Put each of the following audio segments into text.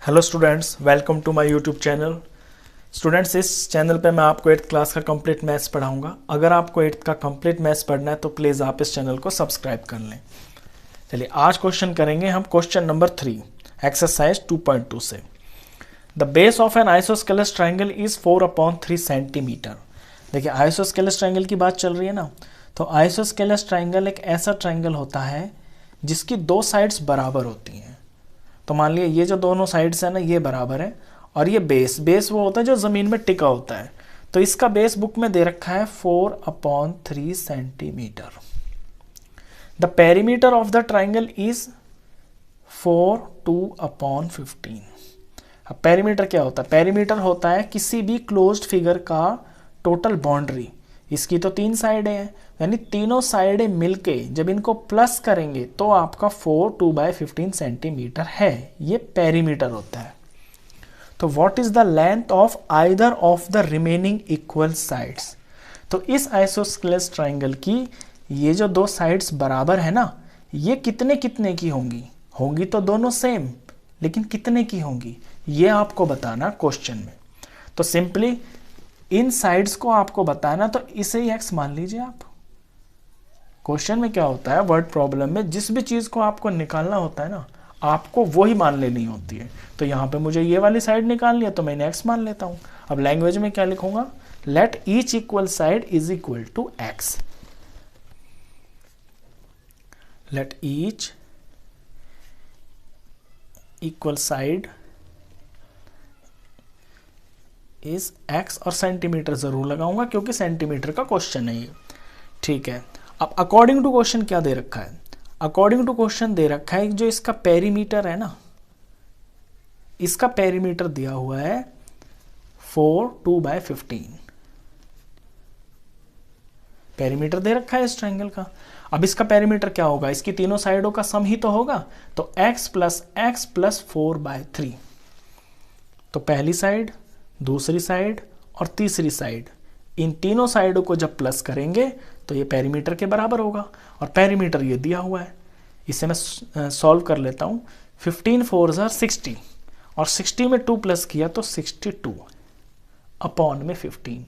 Hello students, welcome to my YouTube channel. Students, इस channel पे मैं आपको 8th क्लास का कंप्लीट मैथ्स पढ़ाऊंगा। अगर आपको 8th का कंप्लीट मैथ्स पढ़ना है तो प्लीज़ आप इस चैनल को सब्सक्राइब कर लें। चलिए आज क्वेश्चन करेंगे हम क्वेश्चन नंबर 3 एक्सरसाइज 2.2 से। The base of an isosceles triangle is 4/3 centimetre. देखिए, आइसोस्केलस ट्राइंगल की बात चल रही है ना, तो आइसोस्केलस ट्राइंगल एक ऐसा ट्राइंगल होता है जिसकी दो साइड्स बराबर होती हैं। तो मान लिया ये जो दोनों साइड्स है ना, ये बराबर है, और ये बेस वो होता है जो ज़मीन में टिका होता है। तो इसका बेस बुक में दे रखा है 4/3 centimetre. The perimeter of the triangle is 4/2/15। अब पेरीमीटर क्या होता है? पेरीमीटर होता है किसी भी क्लोज्ड फिगर का टोटल बाउंड्री। इसकी तो 3 साइडें हैं, यानी तीनों साइडें मिलके जब इनको प्लस करेंगे तो आपका 4/2/15 सेंटीमीटर है। ये पेरीमीटर होता है। तो what is the length of either of the remaining equal sides? तो इस आइसोस्केलस ट्राइंगल की ये जो दो साइड्स बराबर है ना, ये कितने कितने की होंगी? होंगी तो दोनों सेम, लेकिन कितने की होंगी ये आपको बताना क्वेश्चन में। तो सिंपली इन साइड्स को आपको बताना, तो इसे ही x मान लीजिए आप। क्वेश्चन में क्या होता है, वर्ड प्रॉब्लम में जिस भी चीज को आपको निकालना होता है ना, आपको वो ही मान लेनी होती है। तो यहां पे मुझे ये वाली साइड निकालनी है तो मैंने x मान लेता हूं। अब लैंग्वेज में क्या लिखूंगा? Let each equal side is equal to x। Let each equal side is x, और सेंटीमीटर जरूर लगाऊंगा क्योंकि सेंटीमीटर का क्वेश्चन है ये। ठीक है, अब अकॉर्डिंग टू क्वेश्चन क्या दे रखा है? अकॉर्डिंग टू क्वेश्चन दे रखा है जो इसका पेरीमीटर है ना, इसका पेरीमीटर दिया हुआ है 4/2/15। पेरीमीटर दे रखा है इस ट्राइंगल का। अब इसका पेरीमीटर क्या होगा? इसकी तीनों साइडों का सम ही तो होगा। तो x + 4/3। तो पहली साइड, दूसरी साइड और तीसरी साइड, इन तीनों साइडों को जब प्लस करेंगे तो ये पेरीमीटर के बराबर होगा। और पेरीमीटर ये दिया हुआ है, इसे मैं सॉल्व कर लेता हूँ। 15 4 60, और 60 में 2 प्लस किया तो 62/15।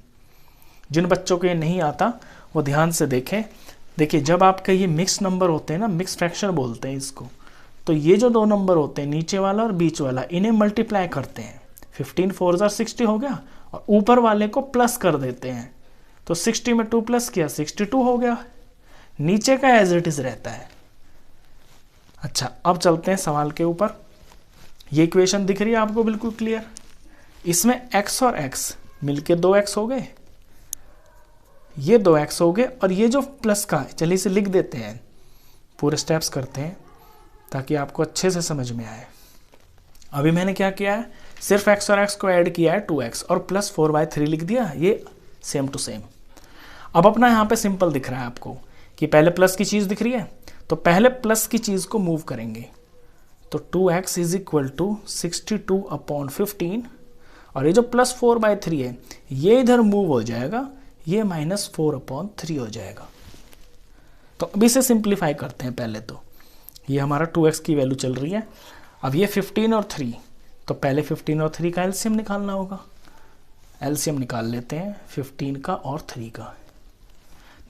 जिन बच्चों को ये नहीं आता वो ध्यान से देखें। देखिए, जब आपके ये मिक्स नंबर होते हैं ना, मिक्स फ्रैक्शन बोलते हैं इसको, तो ये जो दो नंबर होते हैं, नीचे वाला और बीच वाला, इन्हें मल्टीप्लाई करते हैं। 15 4 60 हो गया, और ऊपर वाले को प्लस कर देते हैं। तो 60 में 2 प्लस किया 62 हो गया। नीचे का एज इट इज रहता है। अच्छा, अब चलते हैं सवाल के ऊपर। ये इक्वेशन दिख रही है आपको बिल्कुल क्लियर? इसमें x और x मिलके 2x हो गए, ये 2x हो गए, और ये जो प्लस का है, चलिए इसे लिख देते हैं। पूरे स्टेप्स करते हैं ताकि आपको अच्छे से समझ में आए। अभी मैंने क्या किया है, सिर्फ x और x को ऐड किया है 2x, और प्लस 4/3 लिख दिया। ये सेम टू सेम। अब अपना यहाँ पे सिंपल दिख रहा है आपको कि पहले प्लस की चीज़ दिख रही है, तो पहले प्लस की चीज़ को मूव करेंगे। तो 2x इज इक्वल टू 62/15, और ये जो प्लस 4/3 है ये इधर मूव हो जाएगा, ये -4/3 हो जाएगा। तो अब इसे सिंप्लीफाई करते हैं पहले। तो ये हमारा 2x की वैल्यू चल रही है। अब ये 15 और 3, तो पहले 15 और 3 का एलसीएम निकालना होगा। एलसीएम निकाल लेते हैं 15 का और 3 का।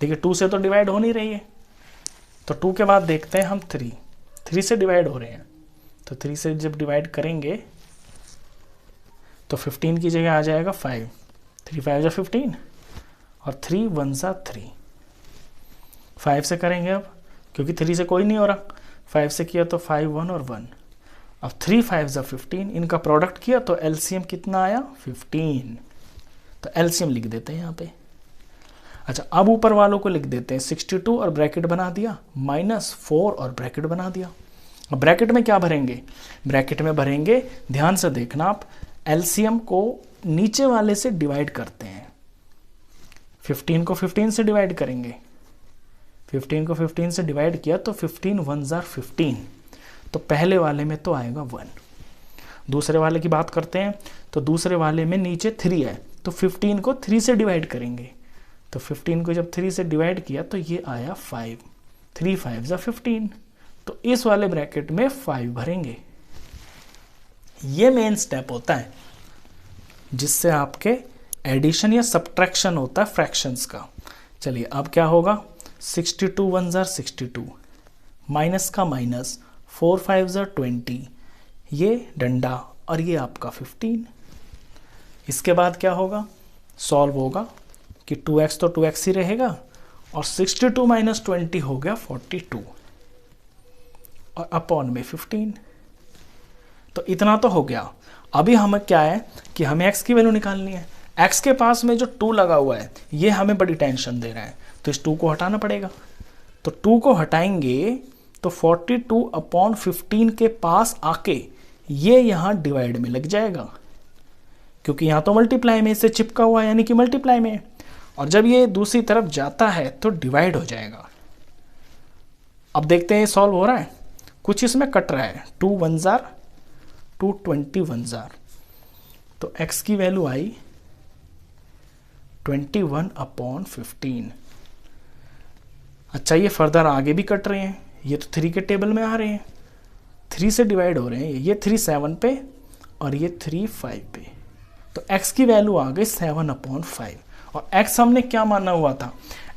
देखिए, 2 से तो डिवाइड हो नहीं रही है, तो 2 के बाद देखते हैं हम 3 से डिवाइड हो रहे हैं। तो 3 से जब डिवाइड करेंगे तो 15 की जगह आ जाएगा 5। 3 5 जा 15, और 3 1 जा 3। 5 से करेंगे अब, क्योंकि 3 से कोई नहीं हो रहा। 5 से किया तो 5 1 और 1। अब 3 5 जा 15, इनका प्रोडक्ट किया तो एलसीएम कितना आया? 15। तो एलसीएम लिख देते हैं यहाँ पे। अच्छा, अब ऊपर वालों को लिख देते हैं 62 और ब्रैकेट बना दिया, -4 और ब्रैकेट बना दिया। अब ब्रैकेट में क्या भरेंगे? ब्रैकेट में भरेंगे, ध्यान से देखना आप, एलसीएम को नीचे वाले से डिवाइड करते हैं। 15 को 15 से डिवाइड करेंगे। 15 को 15 से डिवाइड किया तो 15 1 जा 15, तो पहले वाले में तो आएगा 1। दूसरे वाले की बात करते हैं, तो दूसरे वाले में नीचे 3 है, तो 15 को 3 से डिवाइड करेंगे। तो 15 को जब 3 से डिवाइड किया तो ये आया 5। 3 5 जा 15, तो इस वाले ब्रैकेट में 5 भरेंगे। ये मेन स्टेप होता है जिससे आपके एडिशन या सब्ट्रैक्शन होता है फ्रैक्शंस का। चलिए अब क्या होगा, 62 1 जार 62, माइनस का माइनस, 4 5 जार 20, ये डंडा और ये आपका 15। इसके बाद क्या होगा, सॉल्व होगा कि 2x तो 2x ही रहेगा और 62 माइनस 20 हो गया 42 और अपॉन में 15। तो इतना तो हो गया। अभी हमें क्या है कि हमें x की वैल्यू निकालनी है। x के पास में जो 2 लगा हुआ है ये हमें बड़ी टेंशन दे रहा है, तो इस 2 को हटाना पड़ेगा। तो 2 को हटाएंगे तो 42 अपॉन 15 के पास आके ये यहाँ डिवाइड में लग जाएगा, क्योंकि यहाँ तो मल्टीप्लाई में इससे चिपका हुआ है यानी कि मल्टीप्लाई में, और जब ये दूसरी तरफ जाता है तो डिवाइड हो जाएगा। अब देखते हैं सॉल्व हो रहा है, कुछ इसमें कट रहा है, 2 1 जार 2 21 जार, तो x की वैल्यू आई 21 अपॉन 15। अच्छा, ये फर्दर आगे भी कट रहे हैं, ये तो 3 के टेबल में आ रहे हैं, 3 से डिवाइड हो रहे हैं, ये 3 7 पे और ये 3 5 पे, तो x की वैल्यू आ गई 7 अपॉन 5। और x हमने क्या माना हुआ था,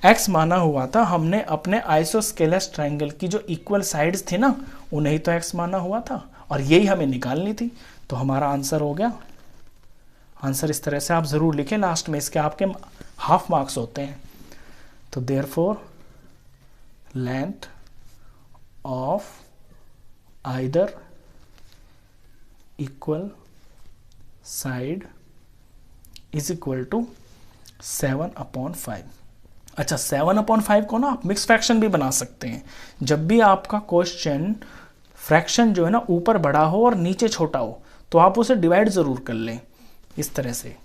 x माना हुआ था हमने अपने आइसोस्केलेस ट्रायंगल की जो इक्वल साइड्स थी ना, उन्हें ही तो x माना हुआ था और यही हमें निकालनी थी। तो हमारा आंसर हो गया। आंसर इस तरह से आप ज़रूर लिखें, लास्ट में इसके आपके हाफ मार्क्स होते हैं। तो therefore length of either equal side is equal to 7 upon 5। अच्छा, 7 अपॉन 5 को ना आप मिक्स फ्रैक्शन भी बना सकते हैं। जब भी आपका क्वेश्चन फ्रैक्शन जो है ना ऊपर बड़ा हो और नीचे छोटा हो तो आप उसे डिवाइड ज़रूर कर लें इस तरह से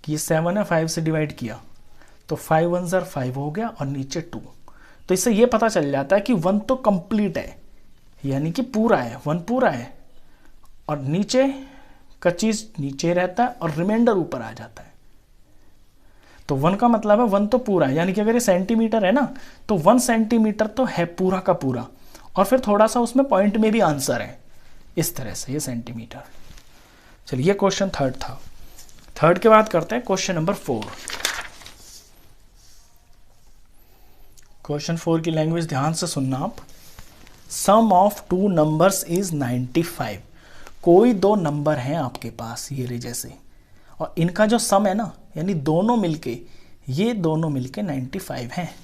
कि ये 7 है, 5 से डिवाइड किया तो 5 1 जार 5 हो गया और नीचे 2। तो इससे ये पता चल जाता है कि 1 तो कंप्लीट है यानी कि पूरा है, 1 पूरा है, और नीचे का चीज़ नीचे रहता है और रिमाइंडर ऊपर आ जाता है। तो 1 का मतलब है 1 तो पूरा है, यानी कि अगर ये सेंटीमीटर है ना तो 1 सेंटीमीटर तो है पूरा का पूरा, और फिर थोड़ा सा उसमें पॉइंट में भी आंसर है, इस तरह से ये सेंटीमीटर। चलिए, ये क्वेश्चन थर्ड था। थर्ड के बाद करते हैं क्वेश्चन नंबर 4। क्वेश्चन 4 की लैंग्वेज ध्यान से सुनना आप। सम ऑफ 2 नंबर्स इज 95। कोई 2 नंबर हैं आपके पास ये रे जैसे, और इनका जो सम है ना यानी दोनों मिलके, ये दोनों मिलके 95 हैं।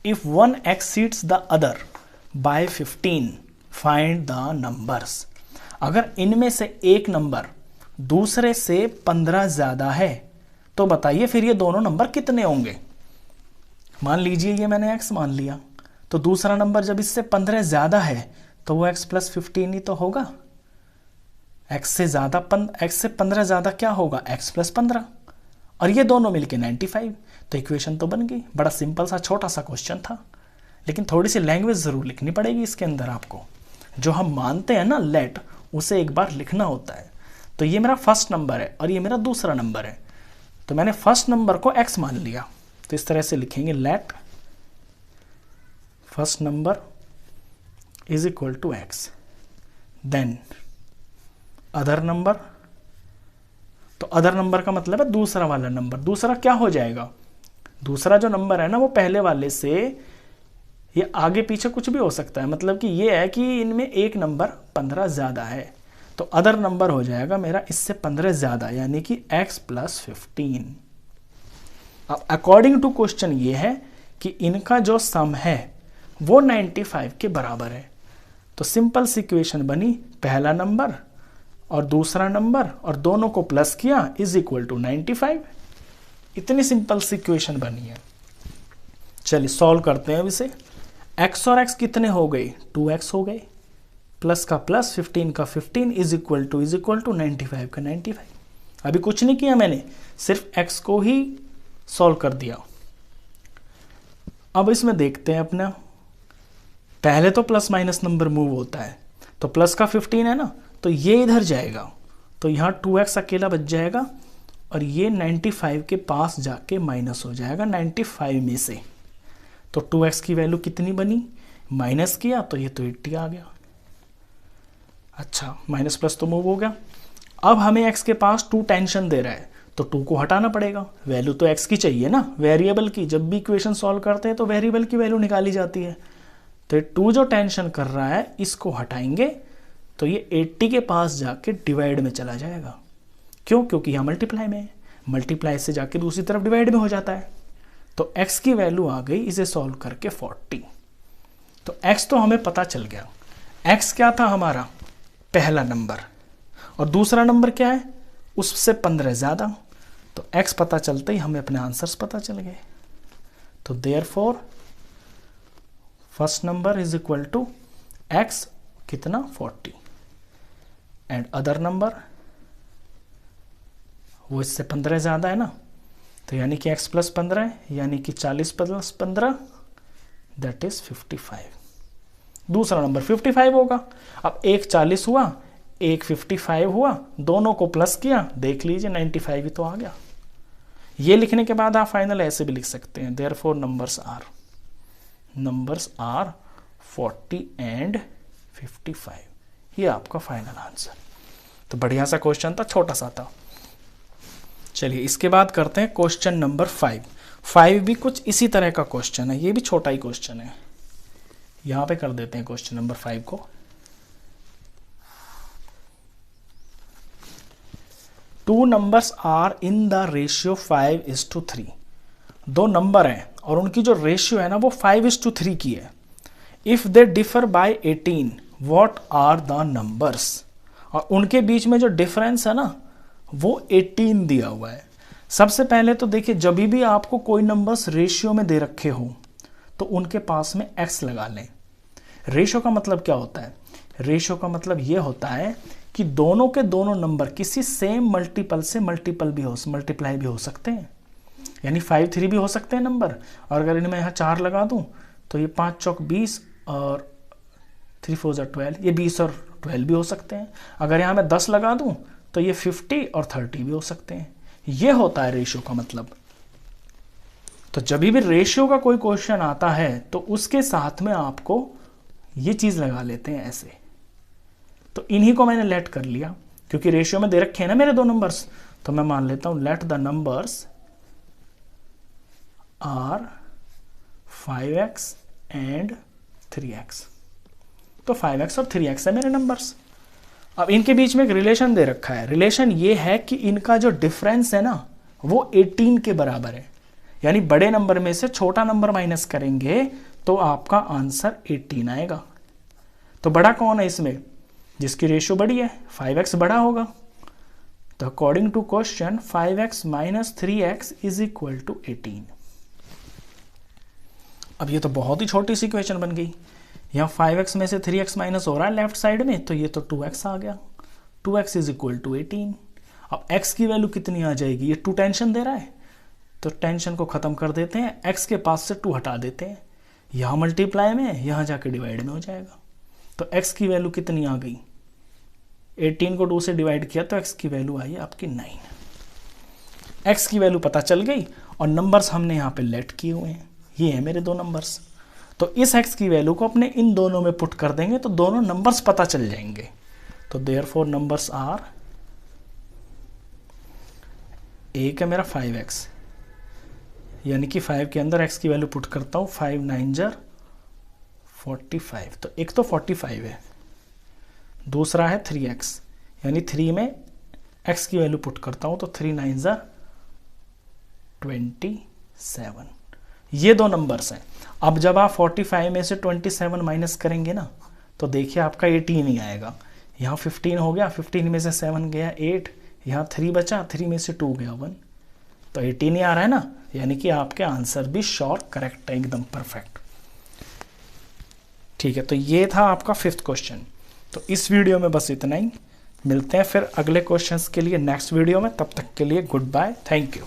If one exceeds the other by 15 find the numbers. अगर इनमें से एक नंबर दूसरे से 15 ज़्यादा है तो बताइए फिर ये दोनों नंबर कितने होंगे। मान लीजिए ये मैंने x मान लिया, तो दूसरा नंबर जब इससे 15 ज़्यादा है तो वो x प्लस 15 ही तो होगा। x से 15 ज़्यादा क्या होगा, x प्लस 15, और ये दोनों मिलके 95। तो इक्वेशन तो बन गई। बड़ा सिंपल सा छोटा सा क्वेश्चन था, लेकिन थोड़ी सी लैंग्वेज ज़रूर लिखनी पड़ेगी इसके अंदर आपको। जो हम मानते हैं ना लेट, उसे एक बार लिखना होता है। तो ये मेरा फर्स्ट नंबर है और ये मेरा दूसरा नंबर है, तो मैंने फर्स्ट नंबर को x मान लिया, तो इस तरह से लिखेंगे let first number is equal to x, then other number. तो अदर नंबर का मतलब है दूसरा वाला नंबर। दूसरा क्या हो जाएगा, दूसरा जो नंबर है ना वो पहले वाले से ये आगे पीछे कुछ भी हो सकता है, मतलब कि ये है कि इनमें एक नंबर 15 ज़्यादा है, तो अदर नंबर हो जाएगा मेरा इससे 15 ज़्यादा यानी कि x प्लस 15। अब अकॉर्डिंग टू क्वेश्चन ये है कि इनका जो सम है वो 95 के बराबर है। तो सिंपल सी इक्वेशन बनी, पहला नंबर और दूसरा नंबर और दोनों को प्लस किया इज इक्वल टू 95। इतनी सिंपल सी इक्वेशन बनी है। चलिए सॉल्व करते हैं अब इसे। x और x कितने हो गए, 2x हो गए, प्लस का प्लस 15 का 15 इज इक्वल टू 95 का 95। अभी कुछ नहीं किया मैंने, सिर्फ x को ही सॉल्व कर दिया। अब इसमें देखते हैं अपना, पहले तो प्लस माइनस नंबर मूव होता है, तो प्लस का 15 है ना तो ये इधर जाएगा, तो यहाँ 2x अकेला बच जाएगा और ये 95 के पास जाके माइनस हो जाएगा 95 में से। तो 2x की वैल्यू कितनी बनी, माइनस किया तो ये तो 80 आ गया। अच्छा, माइनस प्लस तो मूव हो गया। अब हमें x के पास 2 टेंशन दे रहा है, तो 2 को हटाना पड़ेगा। वैल्यू तो x की चाहिए ना, वेरिएबल की। जब भी इक्वेशन सॉल्व करते हैं तो वेरिएबल की वैल्यू निकाली जाती है। तो 2 जो टेंशन कर रहा है इसको हटाएंगे तो ये 80 के पास जाके डिवाइड में चला जाएगा। क्यों? क्योंकि यहाँ मल्टीप्लाई में है, मल्टीप्लाई से जाके दूसरी तरफ डिवाइड में हो जाता है। तो x की वैल्यू आ गई इसे सॉल्व करके 40। तो x तो हमें पता चल गया। x क्या था हमारा? पहला नंबर। और दूसरा नंबर क्या है? उससे 15 ज़्यादा। तो x पता चलते ही हमें अपने आंसर्स पता चल गए। तो therefore first number is equal to x कितना? 40 एंड अदर नंबर वो इससे 15 ज़्यादा है ना, तो यानी कि x प्लस 15 यानी कि 40 प्लस 15 दैट इज 55। दूसरा नंबर 55 होगा। अब एक 40 हुआ, एक 55 हुआ, दोनों को प्लस किया, देख लीजिए 95 ही तो आ गया। ये लिखने के बाद आप फाइनल ऐसे भी लिख सकते हैं, देयरफॉर नंबर्स आर 40 एंड 55। ये आपका फाइनल आंसर। तो बढ़िया सा क्वेश्चन था, छोटा सा था। चलिए इसके बाद करते हैं क्वेश्चन नंबर 5 भी कुछ इसी तरह का क्वेश्चन है, ये भी छोटा ही क्वेश्चन है। यहां पे कर देते हैं क्वेश्चन नंबर 5 को। Two numbers are in the ratio 5:3। दो नंबर हैं और उनकी जो रेशियो है ना वो 5:3 की है। If they differ by 18 what are the numbers. और उनके बीच में जो डिफरेंस है ना वो 18 दिया हुआ है। सबसे पहले तो देखिए, जब भी आपको कोई नंबर्स रेशियो में दे रखे हो तो उनके पास में x लगा लें। रेशियो का मतलब क्या होता है? रेशियो का मतलब ये होता है कि दोनों के दोनों नंबर किसी सेम मल्टीपल से मल्टीप्लाई भी हो सकते हैं। यानी 5 3 भी हो सकते हैं नंबर। और अगर इनमें यहाँ 4 लगा दूं तो ये 5 चौक 20 और 3 4 12, ये 20 और 12 भी हो सकते हैं। अगर यहाँ मैं 10 लगा दूं तो ये 50 और 30 भी हो सकते हैं। ये होता है रेशियो का मतलब। तो जब भी रेशियो का कोई क्वेश्चन आता है तो उसके साथ में आपको ये चीज लगा लेते हैं ऐसे। तो इन्हीं को मैंने लेट कर लिया क्योंकि रेशियो में दे रखे हैं ना मेरे दो नंबर्स। तो मैं मान लेता हूं let the numbers are 5x and 3x। तो 5x और 3x है मेरे नंबर्स। अब इनके बीच में एक रिलेशन दे रखा है। रिलेशन ये है कि इनका जो डिफरेंस है ना वो 18 के बराबर है। यानी बड़े नंबर में से छोटा नंबर माइनस करेंगे तो आपका आंसर 18 आएगा। तो बड़ा कौन है इसमें? जिसकी रेशियो बड़ी है, 5x बड़ा होगा। तो according to question 5x minus 3x is equal to 18। अब ये तो बहुत ही छोटी सी इक्वेशन बन गई। यहाँ 5x में से 3x माइनस हो रहा है लेफ्ट साइड में, तो ये तो 2x आ गया। 2x is equal to 18। अब x की वैल्यू कितनी आ जाएगी? ये 2 टेंशन दे रहा है तो टेंशन को खत्म कर देते हैं, x के पास से 2 हटा देते हैं। यहाँ मल्टीप्लाई में, यहाँ जाके डिवाइड में हो जाएगा। तो x की वैल्यू कितनी आ गई? 18 को 2 से डिवाइड किया तो x की वैल्यू आई आपकी 9। x की वैल्यू पता चल गई और नंबर्स हमने यहाँ पे लेट किए हुए हैं। ये है मेरे दो नंबर्स। तो इस x की वैल्यू को अपने इन दोनों में पुट कर देंगे तो दोनों नंबर्स पता चल जाएंगे। तो देयरफॉर नंबर्स आर, एक है मेरा 5x, यानी कि 5 के अंदर x की वैल्यू पुट करता हूं, 5 9 जार 45। तो एक तो 45 है, दूसरा है 3x, यानी 3 में x की वैल्यू पुट करता हूं तो 3 9 जार 27। ये दो नंबर्स हैं। अब जब आप 45 में से 27 माइनस करेंगे ना तो देखिए आपका 18 ही आएगा। यहाँ 15 हो गया, 15 में से 7 गया 8, यहाँ 3 बचा, 3 में से 2 गया 1, तो 18 ही आ रहा है ना। यानी कि आपके आंसर भी श्योर करेक्ट है, एकदम परफेक्ट। ठीक है, तो ये था आपका 5th क्वेश्चन। तो इस वीडियो में बस इतना ही। मिलते हैं फिर अगले क्वेश्चंस के लिए नेक्स्ट वीडियो में। तब तक के लिए गुड बाय, थैंक यू।